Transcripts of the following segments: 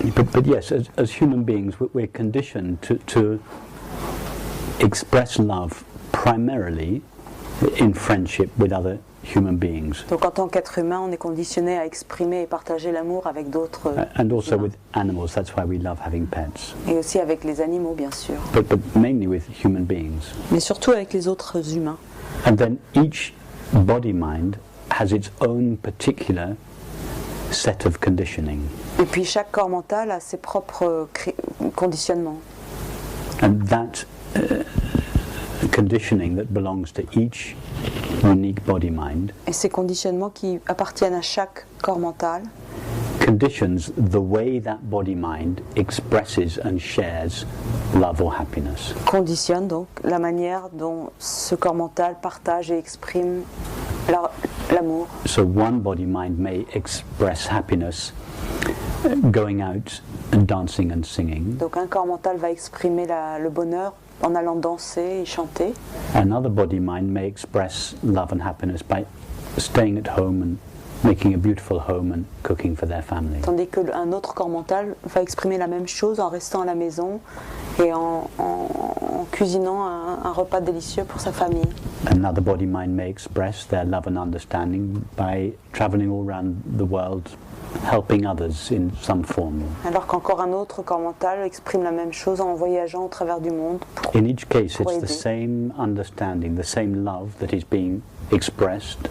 But yes, as human beings, we're conditioned to express love primarily in friendship with other human beings. Donc en tant qu'être humain, on est conditionné à exprimer et partager l'amour avec d'autres And also humains. with animals, that's why we love having pets. Et aussi avec les animaux, bien sûr. But mainly with human beings. Mais surtout avec les autres humains. And then each body-mind has its own particular set of conditioning. Et puis chaque corps mental a ses propres conditionnements. And that conditioning that belongs to each unique body-mind Et ces conditionnements qui appartiennent à chaque corps mental conditions the way that body-mind expresses and shares love or happiness. conditionnent donc la manière dont ce corps mental partage et exprime l'amour. So one body-mind may express happiness going out and dancing and singing. Donc un corps mental va exprimer le bonheur en allant danser et chanter. Another body-mind may express love and happiness by staying at home and making a beautiful home and cooking for their family. Tandis qu'un autre corps mental va exprimer la même chose en restant à la maison et en cuisinant un repas délicieux pour sa famille. Another body-mind may express their love and understanding by traveling all around the world, helping others in some form. Alors qu'encore un autre corps mental exprime la même chose en voyageant au travers du monde. In each case, it's the aider. same understanding, the same love that is being expressed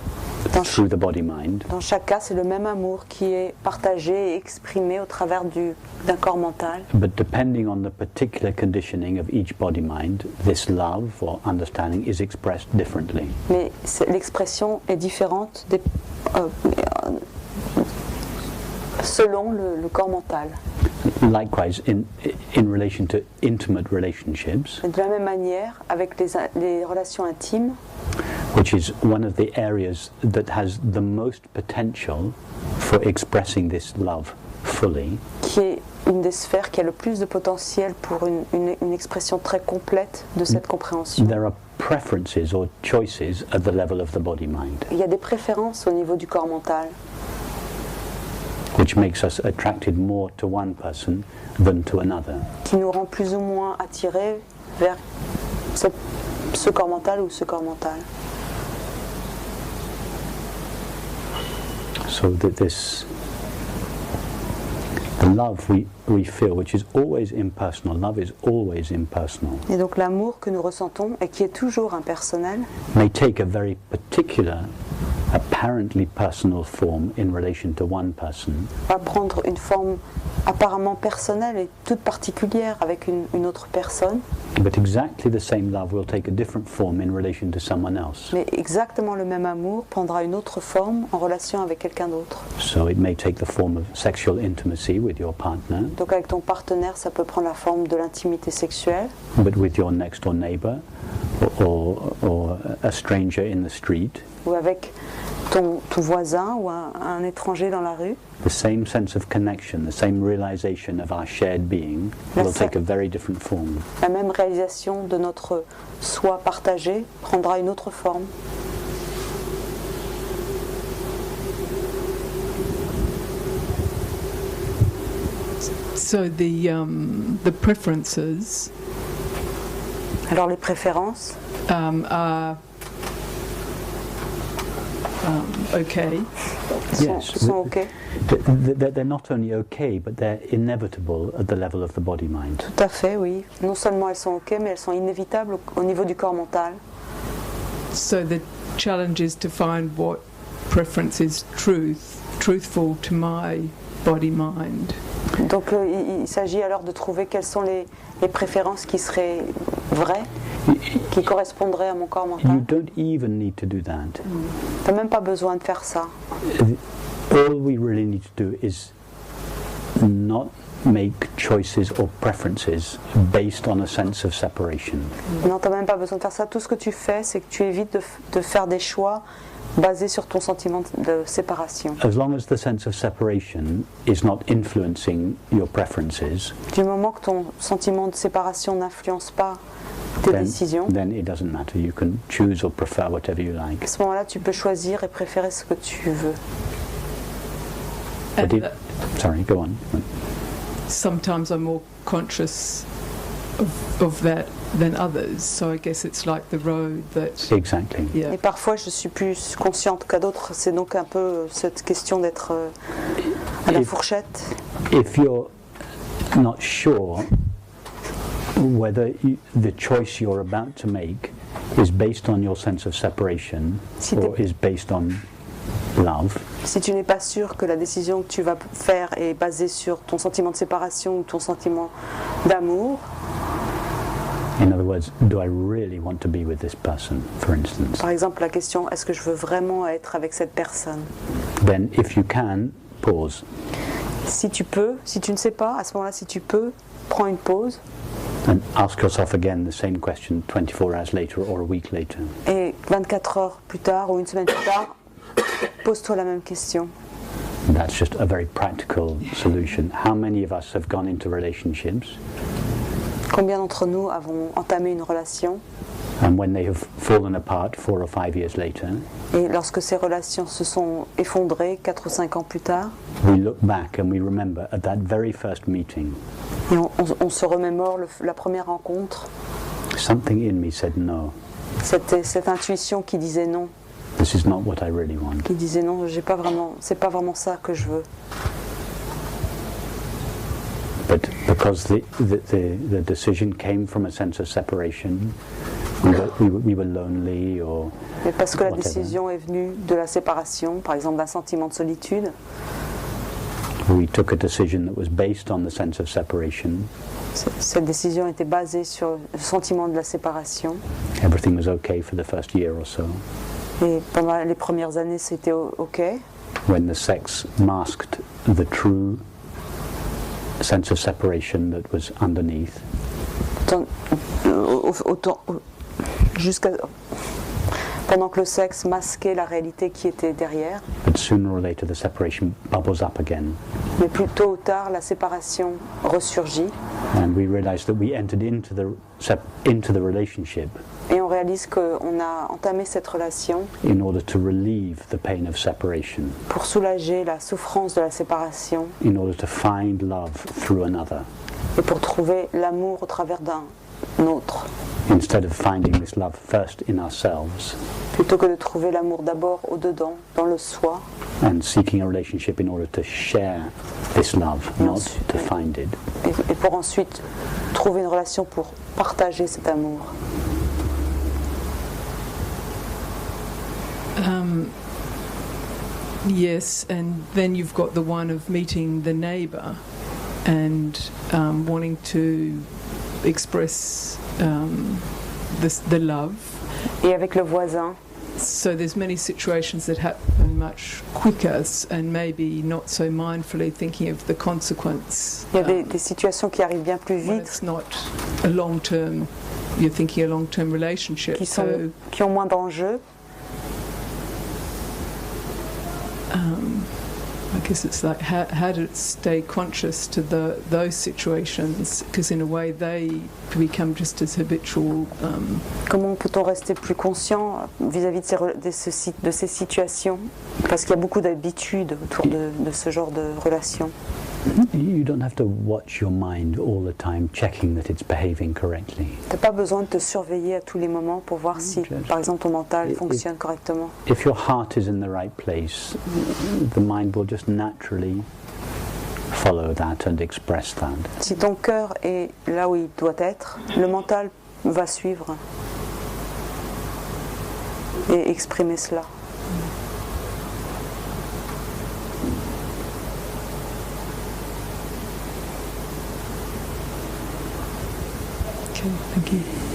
Dans through the body-mind. Dans chaque cas, c'est le même amour qui est partagé et exprimé au travers d'un corps mental. But depending on the particular conditioning of each body-mind, this love or understanding is expressed differently. Mais l'expression est différente selon le corps mental. Likewise, in relation to intimate relationships, Et de la même manière, avec les relations intimes, which is one of the areas that has the most potential for expressing this love fully, qui est une des sphères qui a le plus de potentiel pour une expression très complète de cette compréhension. there are preferences or choices at the level of the body-mind, Il y a des préférences au niveau du corps mental, which makes us attracted more to one person than to another. qui nous rend plus ou moins attirés vers ce corps mental ou ce corps mental. So that the love we feel, which is always impersonal, love is always impersonal, Et donc l'amour que nous ressentons et qui est toujours impersonnel may take a very particular, apparently personal form in relation to one person, va prendre une forme apparemment personnelle et toute particulière avec une autre personne, but exactly the same love will take a different form in relation to someone else. mais exactement le même amour prendra une autre forme en relation avec quelqu'un d'autre. So it may take the form of sexual intimacy with your partner, Donc avec ton partenaire, ça peut prendre la forme de l'intimité sexuelle, but with your next door neighbor or a stranger in the street, ou avec ton voisin ou un étranger dans la rue. the same sense of connection, the same realization of our shared being will take a very different form. La même réalisation de notre soi partagé prendra une autre forme. So the preferences Alors les préférences are okay. sont OK. They're not only okay, but they're inevitable at the level of the body-mind. Tout à fait, oui. Non seulement elles sont OK, mais elles sont inévitables au niveau du corps mental. So the challenge is to find what preference is truthful to my body-mind. Donc il s'agit alors de trouver quelles sont les préférences qui seraient vraies, qui correspondraient à mon corps You mental. don't even need to do that. Tu n'as même pas besoin de faire ça. All we really need to do is not make choices or preferences based on a sense of separation. Non, tu n'as même pas besoin de faire ça. Tout ce que tu fais, c'est que tu évites de faire des choix basés sur ton sentiment de séparation. As long as the sense of separation is not influencing your preferences, Du moment que ton sentiment de séparation n'influence pas tes décisions, then it doesn't matter. You can choose or prefer whatever you like. à ce moment-là, tu peux choisir et préférer ce que tu veux. But And sorry, go on. sometimes I'm more conscious of that than others. So I guess it's like the road that. Exactly. Yeah. Et parfois, je suis plus consciente qu'à d'autres. C'est donc un peu cette question d'être à la fourchette. If you're not sure whether the choice you're about to make is based on your sense of separation or is based on love, Si tu n'es pas sûr que la décision que tu vas faire est basée sur ton sentiment de séparation ou ton sentiment d'amour, in other words, do I really want to be with this person, for instance, par exemple la question est-ce que je veux vraiment être avec cette personne, then if you can, pause si tu peux, si tu ne sais pas, à ce moment-là si tu peux, prends une pause and ask yourself again the same question 24 hours later or a week later. et 24 heures plus tard ou une semaine plus tard, pose-toi la même question. That's just a very practical solution. How many of us have gone into relationships Combien d'entre nous avons entamé une relation and when they have fallen apart 4 or 5 years later, et lorsque ces relations se sont effondrées 4 ou 5 ans plus tard, we look back and we remember at that very first meeting, et on se remémore la première rencontre, something in me said no, cette intuition qui disait non, this is not what I really want. qui disait non, c'est pas vraiment ça que je veux. But because the decision came from a sense of separation, we were lonely or Mais parce que la whatever. décision est venue de la séparation, par exemple d'un sentiment de solitude, We took a decision that was based on the sense of separation. cette décision était basée sur le sentiment de la séparation. Everything was okay for the first year or so. Et pendant les premières années, c'était OK. When the sex masked the true sense of separation that was underneath. Pendant que le sexe masquait la réalité qui était derrière. But sooner or later the separation bubbles up again. Mais plus tôt ou tard, la séparation ressurgit. And we realized that we entered into the relationship Et on réalise qu'on a entamé cette relation in order to relieve the pain of separation, pour soulager la souffrance de la séparation in order to find love through another, et pour trouver l'amour au travers d'un autre. instead of finding this love first in ourselves Plutôt que de trouver l'amour d'abord au-dedans, dans le soi, and seeking a relationship in order to share this love, Et not ensuite, to find it. et pour ensuite trouver une relation pour partager cet amour. Yes, and then you've got the one of meeting the neighbour and wanting to express the love. Et avec le voisin, So there's many situations that happen much quicker and maybe not so mindfully thinking of the consequence. il y a des situations qui arrivent bien plus When vite, it's not a long-term, you're thinking a long-term relationship. qui ont moins d'enjeux. I guess it's like how to stay conscious to those situations, because in a way they become just as habitual. Comment peut-on rester plus conscient vis-à-vis de ces situations? Parce qu'il y a beaucoup d'habitudes autour de ce genre de relations. You don't have to watch your mind all the time, checking that it's behaving correctly. Tu n'as pas besoin de te surveiller à tous les moments pour voir si, par exemple, ton mental fonctionne correctement. If your heart is in the right place, the mind will just naturally follow that and express that. Si ton cœur est là où il doit être, le mental va suivre et exprimer cela. Okay, thank you.